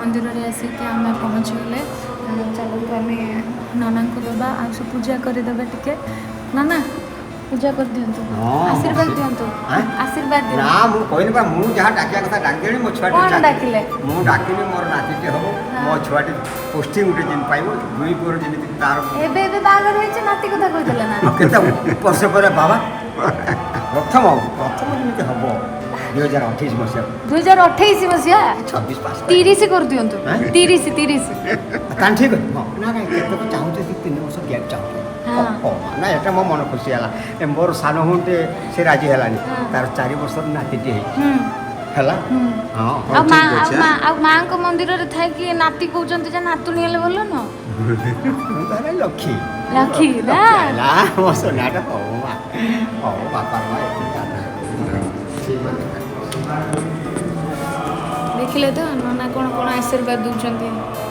मंदिर रे आसिक आम पहुँचीगले चलते आम नना को देवा आ सब पूजा करदे टिके नाना पूजा कर दिंतु आशीर्वाद दिंतु आशीर्वाद दिंतु ना मु कहनी बा मु जहाँ डाकिया कथा डाक देनी मो छुआ कौन डाकिले मु डाकिनी मोर नातीटे हो मो छुआटी पोस्टिंग उठे जिन पाइबो दुई पुर जेमिति तार एबे एबे बागर होइछ नाती कथा कहितले ना केते वर्ष पर बाबा प्रथम जेमिति हबो 2028 मसिया 2028 मसिया 26 पास 30 कर दिंतु 30 तान ठीक है ना ना केते को चाहू जे 3 वर्ष गैप चाहू ना एटा मो मन खुशी हला मोर सान हुंटे से राजी हलानी तार 4 वर्ष नातीटे हला हां आ मां को मंदिर रे थाई कि नाती कहउचंती जे नातुनी हेले बोलो न तारे लखी लखी ना ला मो सोनाटा हो मा हो बापा मा देखिले तो नना कौन कौन आशीर्वाद दूचंती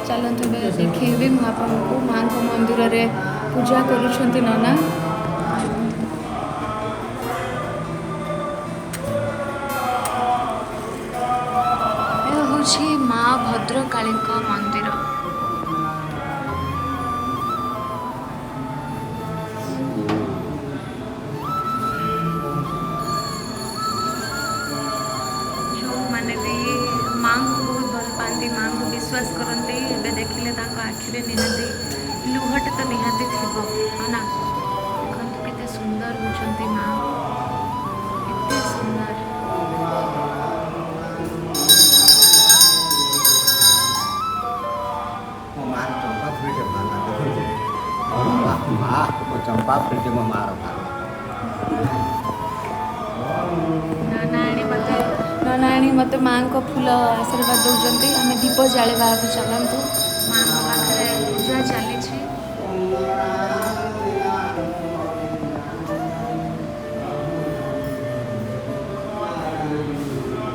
चलतु देखेबी मु आपको मां को मंदिर रे पूजा करूछंती नना ए होछि मां भद्रकाली को मंदिर माँ को बहुत भल पाती माँ को विश्वास करते एवं देखिले आखिरे निहाती लुहटे तो निहाती थी ना देखते केते सुंदर होती माँ केते सुंदर चंपा फ्रिज में मार नानी मत माँ को फूल आशीर्वाद दौरान आम दीप जाड़ा चलतु